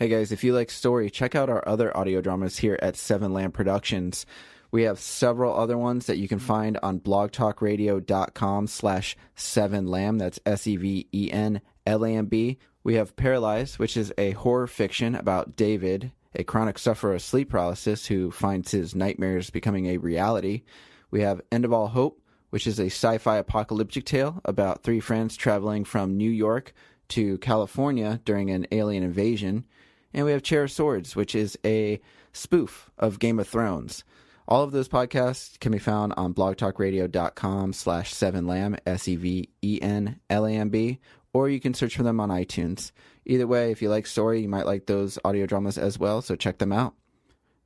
Hey guys, if you like story, check out our other audio dramas here at 7 Lamb Productions. We have several other ones that you can find on blogtalkradio.com/7lamb. That's SEVENLAMB. We have Paralyzed, which is a horror fiction about David, a chronic sufferer of sleep paralysis who finds his nightmares becoming a reality. We have End of All Hope, which is a sci-fi apocalyptic tale about 3 friends traveling from New York to California during an alien invasion. And we have Chair of Swords, which is a spoof of Game of Thrones. All of those podcasts can be found on blogtalkradio.com/7lamb, SEVENLAMB, or you can search for them on iTunes. Either way, if you like story, you might like those audio dramas as well, so check them out.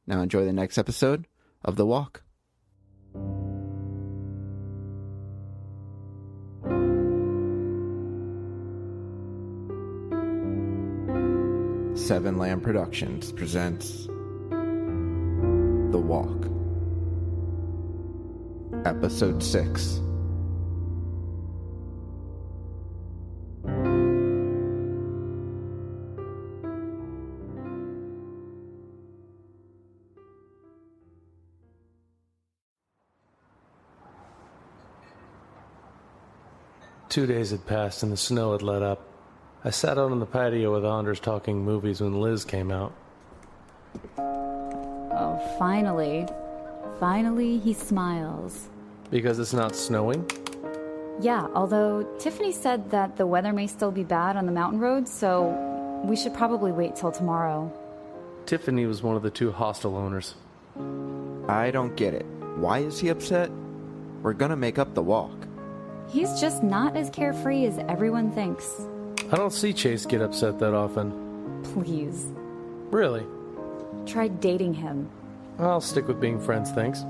Now enjoy the next episode of The Walk. Seven Lamb Productions presents The Walk, Episode 6. Two days had passed and the snow had let up. I sat out on the patio with Anders talking movies when Liz came out. Oh, finally. Finally, he smiles. Because it's not snowing? Yeah, although Tiffany said that the weather may still be bad on the mountain roads, so we should probably wait till tomorrow. Tiffany was one of the 2 hostel owners. I don't get it. Why is he upset? We're gonna make up the walk. He's just not as carefree as everyone thinks. I don't see Chase get upset that often. Please. Really? Try dating him. I'll stick with being friends, thanks.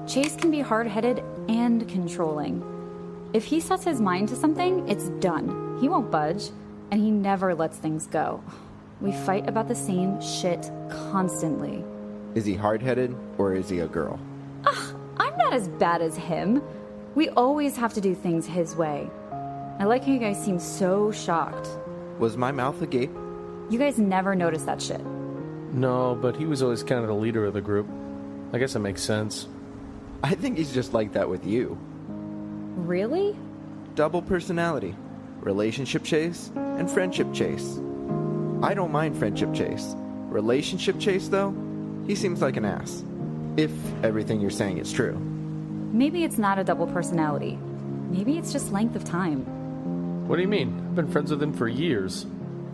Chase can be hard-headed and controlling. If he sets his mind to something, it's done. He won't budge, and he never lets things go. We fight about the same shit constantly. Is he hard-headed, or is he a girl? I'm not as bad as him. We always have to do things his way. I like how you guys seem so shocked. Was my mouth agape? You guys never notice that shit. No, but he was always kind of the leader of the group. I guess it makes sense. I think he's just like that with you. Really? Double personality. Relationship chase and friendship chase. I don't mind friendship chase. Relationship chase, though? He seems like an ass. If everything you're saying is true. Maybe it's not a double personality. Maybe it's just length of time. What do you mean? I've been friends with him for years.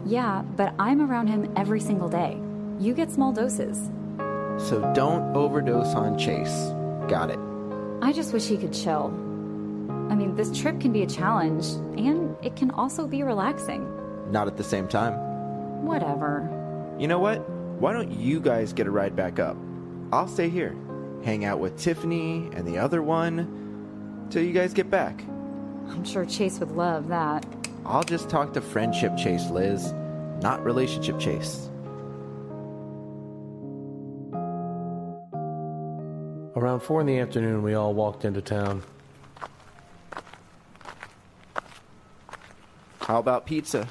Yeah, but I'm around him every single day. You get small doses. So don't overdose on Chase. Got it. I just wish he could chill. I mean, this trip can be a challenge, and it can also be relaxing. Not at the same time. Whatever. You know what? Why don't you guys get a ride back up? I'll stay here. Hang out with Tiffany and the other one till you guys get back. I'm sure Chase would love that. I'll just talk to friendship chase, Liz, not relationship chase. Around 4 in the afternoon, we all walked into town. How about pizza?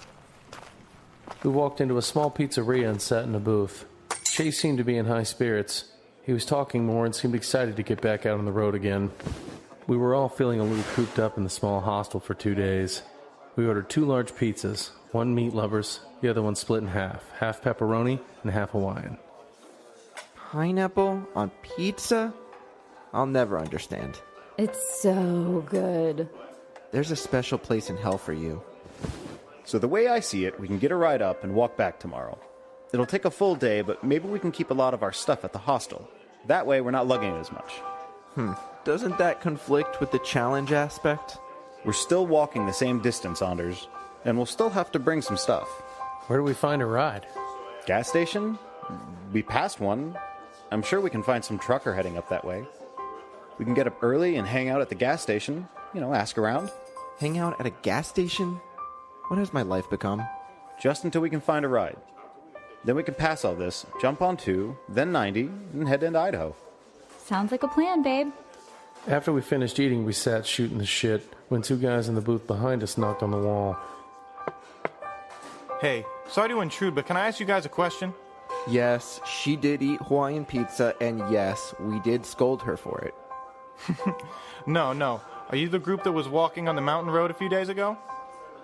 We walked into a small pizzeria and sat in a booth. Chase seemed to be in high spirits. He was talking more and seemed excited to get back out on the road again. We were all feeling a little cooped up in the small hostel for 2 days. We ordered 2 large pizzas, one meat lovers, the other one split in half pepperoni and half Hawaiian. Pineapple on pizza? I'll never understand. It's so good. There's a special place in hell for you. So the way I see it, we can get a ride up and walk back tomorrow. It'll take a full day, but maybe we can keep a lot of our stuff at the hostel. That way we're not lugging as much. Doesn't that conflict with the challenge aspect? We're still walking the same distance, Anders, and we'll still have to bring some stuff. Where do we find a ride? Gas station? We passed one. I'm sure we can find some trucker heading up that way. We can get up early and hang out at the gas station. Ask around. Hang out at a gas station? What has my life become? Just until we can find a ride. Then we can pass all this, jump on 2, then 90, and head into Idaho. Sounds like a plan, babe. After we finished eating, we sat shooting the shit when 2 guys in the booth behind us knocked on the wall. Hey, Sorry to intrude, but can I ask you guys a question? Yes, she did eat Hawaiian pizza, and yes, we did scold her for it. No. Are you the group that was walking on the mountain road a few days ago?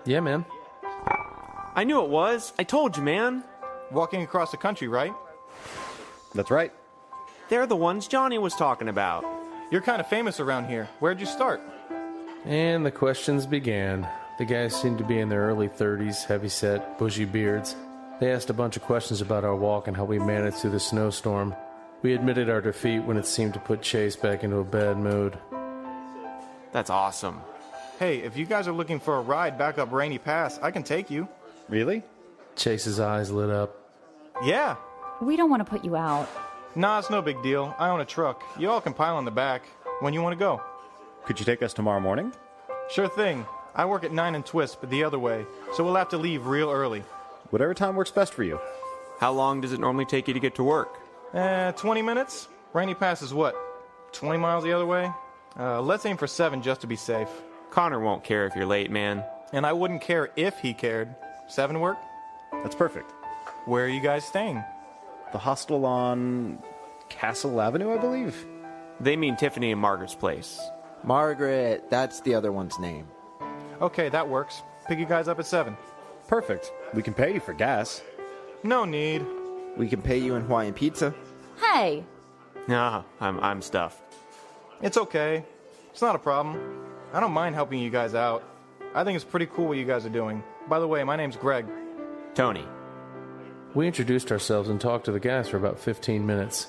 Yeah, man. I knew it was. I told you, man. Walking across the country, right? That's right. They're the ones Johnny was talking about. You're kind of famous around here. Where'd you start? And the questions began. The guys seemed to be in their early 30s, heavy-set, bushy beards. They asked a bunch of questions about our walk and how we managed through the snowstorm. We admitted our defeat when it seemed to put Chase back into a bad mood. That's awesome. Hey, if you guys are looking for a ride back up Rainy Pass, I can take you. Really? Chase's eyes lit up. Yeah. We don't want to put you out. Nah, it's no big deal. I own a truck. You all can pile on the back. When you want to go? Could you take us tomorrow morning? Sure thing. I work at 9 and Twist, but the other way, so we'll have to leave real early. Whatever time works best for you. How long does it normally take you to get to work? 20 minutes? Rainy Pass is what? 20 miles the other way? Let's aim for 7 just to be safe. Connor won't care if you're late, man. And I wouldn't care if he cared. 7 work? That's perfect. Where are you guys staying? The hostel on Castle Avenue, I believe? They mean Tiffany and Margaret's place. Margaret, that's the other one's name. Okay, that works. Pick you guys up at 7. Perfect. We can pay you for gas. No need. We can pay you in Hawaiian pizza. Hey! Ah, I'm stuffed. It's okay. It's not a problem. I don't mind helping you guys out. I think it's pretty cool what you guys are doing. By the way, my name's Greg. Tony. We introduced ourselves and talked to the guys for about 15 minutes.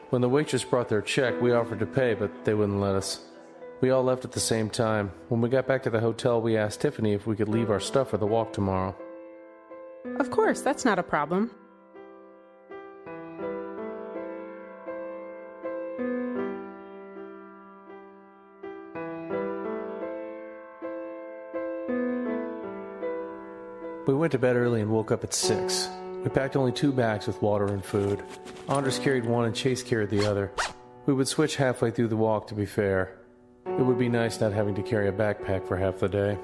When the waitress brought their check, we offered to pay, but they wouldn't let us. We all left at the same time. When we got back to the hotel, we asked Tiffany if we could leave our stuff for the walk tomorrow. Of course, that's not a problem. We went to bed early and woke up at 6. We packed only 2 bags with water and food. Anders carried one and Chase carried the other. We would switch halfway through the walk, to be fair. It would be nice not having to carry a backpack for half the day.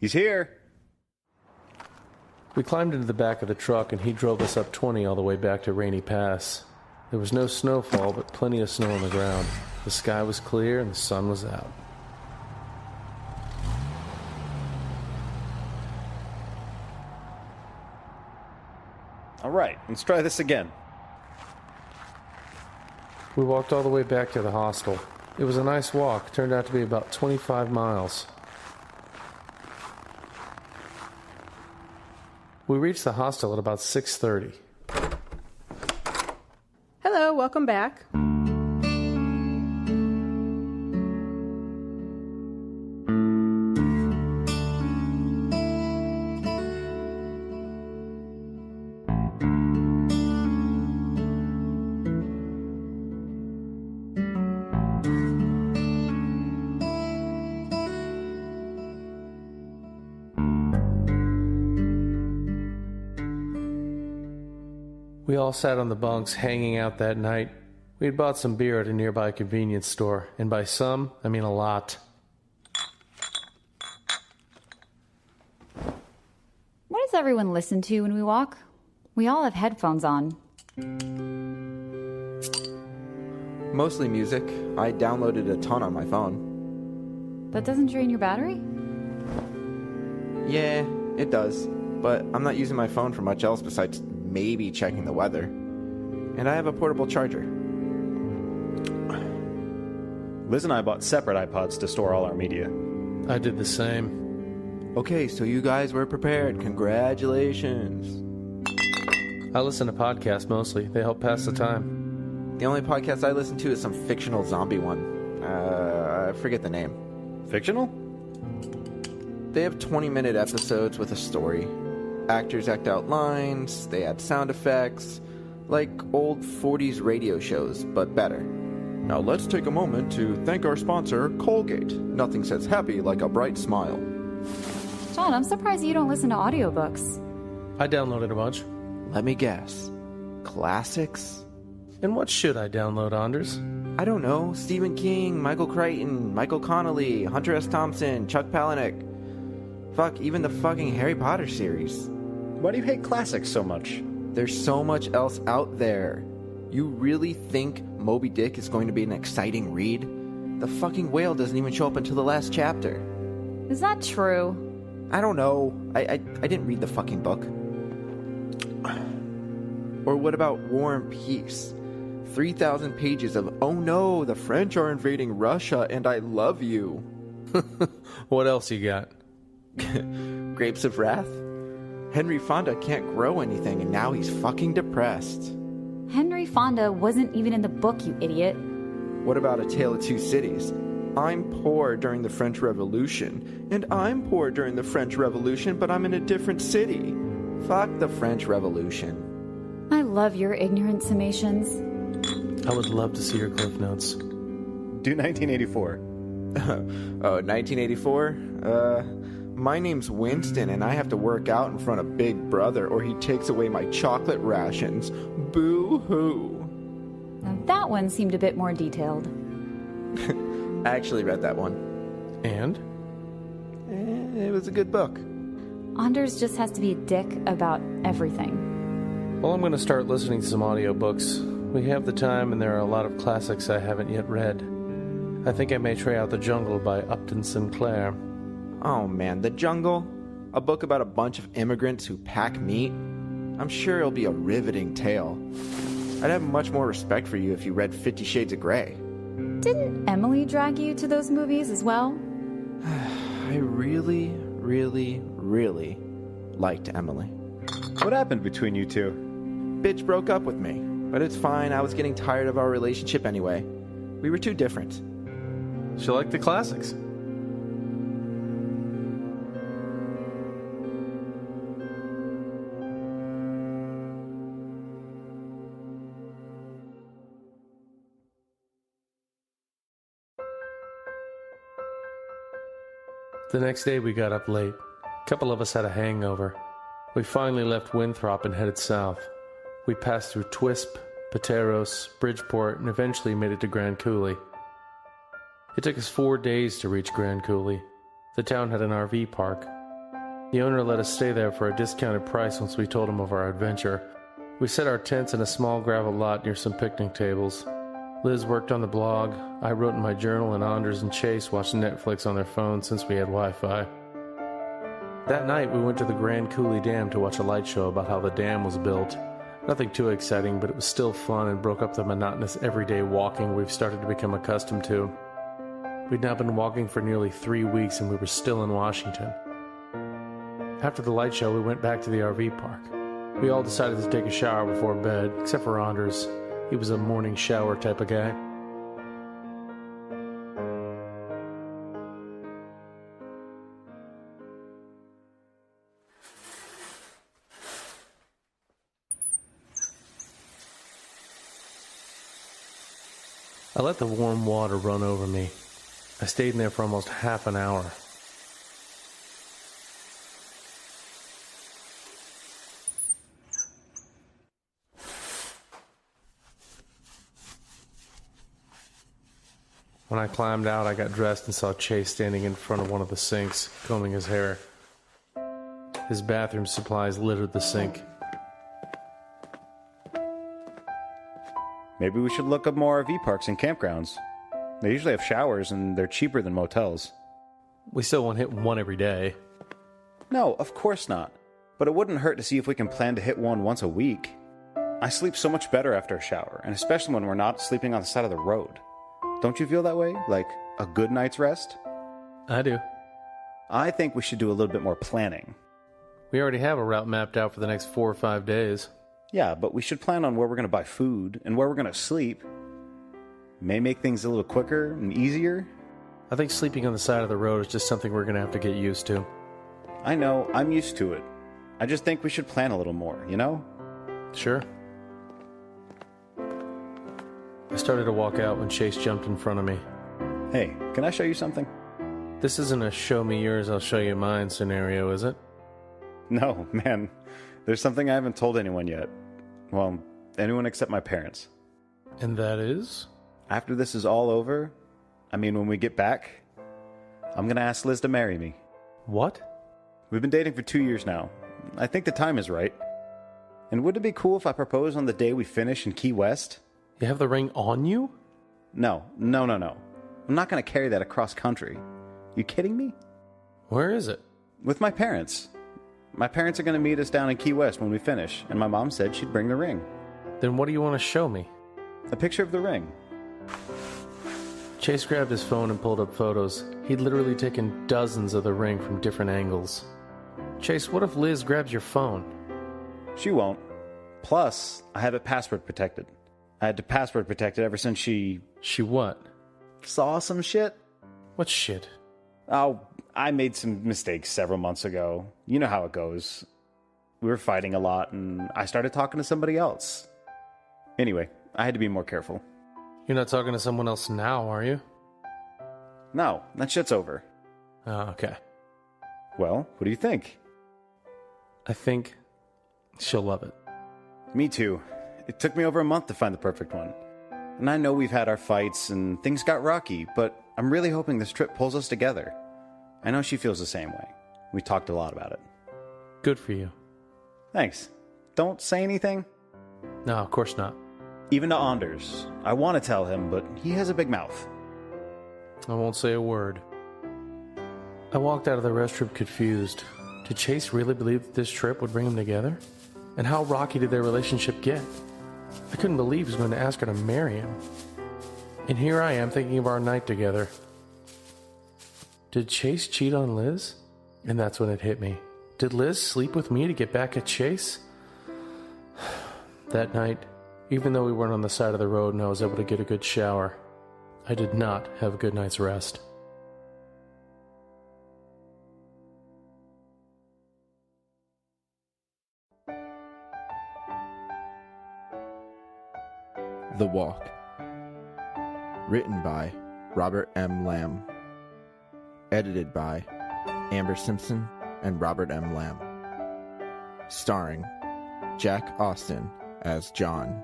He's here. We climbed into the back of the truck and he drove us up 20 all the way back to Rainy Pass. There was no snowfall, but plenty of snow on the ground. The sky was clear and the sun was out. All right, let's try this again. We walked all the way back to the hostel. It was a nice walk, turned out to be about 25 miles. We reached the hostel at about 6:30. Hello, welcome back. We all sat on the bunks, hanging out that night. We had bought some beer at a nearby convenience store, and by some, I mean a lot. What does everyone listen to when we walk? We all have headphones on. Mostly music. I downloaded a ton on my phone. That doesn't drain your battery? Yeah, it does. But I'm not using my phone for much else besides maybe checking the weather. And I have a portable charger. Liz and I bought separate iPods to store all our media. I did the same. Okay, so you guys were prepared. Congratulations. I listen to podcasts mostly. They help pass the time. The only podcast I listen to is some fictional zombie one. I forget the name. Fictional? They have 20-minute episodes with a story. Actors act out lines, they add sound effects, like old 40s radio shows, but better. Now let's take a moment to thank our sponsor, Colgate. Nothing says happy like a bright smile. John, I'm surprised you don't listen to audiobooks. I downloaded a bunch. Let me guess. Classics? And what should I download, Anders? I don't know. Stephen King, Michael Crichton, Michael Connolly, Hunter S. Thompson, Chuck Palahniuk. Fuck, even the fucking Harry Potter series. Why do you hate classics so much? There's so much else out there. You really think Moby Dick is going to be an exciting read? The fucking whale doesn't even show up until the last chapter. Is that true? I don't know. I didn't read the fucking book. Or what about War and Peace? 3,000 pages of, oh no, the French are invading Russia and I love you. What else you got? Grapes of Wrath? Henry Fonda can't grow anything and now he's fucking depressed. Henry Fonda wasn't even in the book, you idiot. What about A Tale of Two Cities? I'm poor during the French Revolution, and I'm poor during the French Revolution, but I'm in a different city. Fuck the French Revolution. I love your ignorant summations. I would love to see your Cliff Notes. Do 1984. Oh, 1984? My name's Winston, and I have to work out in front of Big Brother, or he takes away my chocolate rations. Boo-hoo. Now that one seemed a bit more detailed. I actually read that one. And? It was a good book. Anders just has to be a dick about everything. Well, I'm going to start listening to some audiobooks. We have the time, and there are a lot of classics I haven't yet read. I think I may try out The Jungle by Upton Sinclair. Oh man, The Jungle? A book about a bunch of immigrants who pack meat? I'm sure it'll be a riveting tale. I'd have much more respect for you if you read 50 Shades of Grey. Didn't Emily drag you to those movies as well? I really, really, really liked Emily. What happened between you two? Bitch broke up with me, but it's fine. I was getting tired of our relationship anyway. We were too different. She liked the classics. The next day we got up late. A couple of us had a hangover. We finally left Winthrop and headed south. We passed through Twisp, Pateros, Bridgeport, and eventually made it to Grand Coulee. It took us 4 days to reach Grand Coulee. The town had an RV park. The owner let us stay there for a discounted price once we told him of our adventure. We set our tents in a small gravel lot near some picnic tables. Liz worked on the blog, I wrote in my journal, and Anders and Chase watched Netflix on their phones since we had Wi-Fi. That night we went to the Grand Coulee Dam to watch a light show about how the dam was built. Nothing too exciting, but it was still fun and broke up the monotonous everyday walking we've started to become accustomed to. We'd now been walking for nearly 3 weeks and we were still in Washington. After the light show we went back to the RV park. We all decided to take a shower before bed, except for Anders. He was a morning shower type of guy. I let the warm water run over me. I stayed in there for almost half an hour. When I climbed out, I got dressed and saw Chase standing in front of one of the sinks, combing his hair. His bathroom supplies littered the sink. Maybe we should look up more RV parks and campgrounds. They usually have showers and they're cheaper than motels. We still won't hit one every day. No, of course not. But it wouldn't hurt to see if we can plan to hit one once a week. I sleep so much better after a shower, and especially when we're not sleeping on the side of the road. Don't you feel that way? Like a good night's rest? I do. I think we should do a little bit more planning. We already have a route mapped out for the next 4 or 5 days. Yeah, but we should plan on where we're going to buy food and where we're going to sleep. May make things a little quicker and easier. I think sleeping on the side of the road is just something we're going to have to get used to. I know, I'm used to it. I just think we should plan a little more, you know? Sure. I started to walk out when Chase jumped in front of me. Hey, can I show you something? This isn't a show me yours, I'll show you mine scenario, is it? No, man. There's something I haven't told anyone yet. Well, anyone except my parents. And that is? After this is all over, when we get back, I'm gonna ask Liz to marry me. What? We've been dating for 2 years now. I think the time is right. And would it be cool if I proposed on the day we finish in Key West? You have the ring on you? No. I'm not gonna carry that across country. You kidding me? Where is it? With my parents. My parents are gonna meet us down in Key West when we finish, and my mom said she'd bring the ring. Then what do you want to show me? A picture of the ring. Chase grabbed his phone and pulled up photos. He'd literally taken dozens of the ring from different angles. Chase, what if Liz grabs your phone? She won't. Plus, I have it password protected. I had to password protect it ever since she what? saw some shit. What shit? Oh, I made some mistakes several months ago. You know how it goes. We were fighting a lot, and I started talking to somebody else. Anyway, I had to be more careful. You're not talking to someone else now, are you? No, that shit's over. Oh, okay. Well, what do you think? I think she'll love it. Me too. It took me over a month to find the perfect one. And I know we've had our fights and things got rocky, but I'm really hoping this trip pulls us together. I know she feels the same way. We talked a lot about it. Good for you. Thanks. Don't say anything. No, of course not. Even to Anders. I want to tell him, but he has a big mouth. I won't say a word. I walked out of the restroom confused. Did Chase really believe that this trip would bring them together? And how rocky did their relationship get? I couldn't believe he was going to ask her to marry him. And here I am thinking of our night together. Did Chase cheat on Liz? And that's when it hit me. Did Liz sleep with me to get back at Chase? That night, even though we weren't on the side of the road and I was able to get a good shower, I did not have a good night's rest. The Walk. Written by Robert M. Lamb. Edited by Amber Simpson and Robert M. Lamb. Starring Jack Austin as John,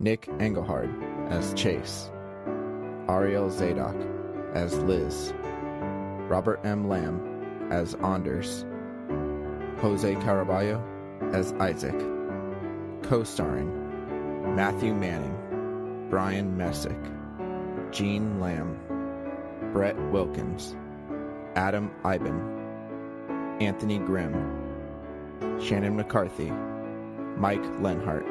Nick Engelhard as Chase, Ariel Zadok as Liz, Robert M. Lamb as Anders, Jose Caraballo as Isaac. Co-starring Matthew Manning, Brian Messick, Gene Lamb, Brett Wilkins, Adam Iben, Anthony Grimm, Shannon McCarthy, Mike Lenhart,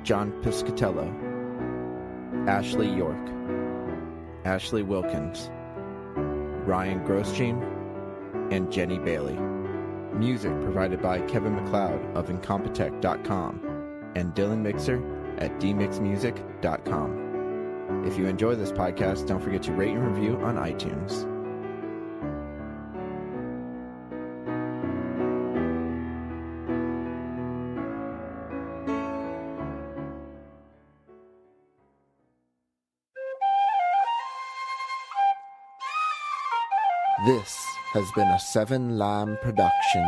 John Piscatello, Ashley York, Ashley Wilkins, Ryan Grosjean, and Jenny Bailey. Music provided by Kevin MacLeod of Incompetech.com and Dylan Mixer at dmixmusic.com. If you enjoy this podcast, don't forget to rate and review on iTunes. This has been a 7 Lamb production.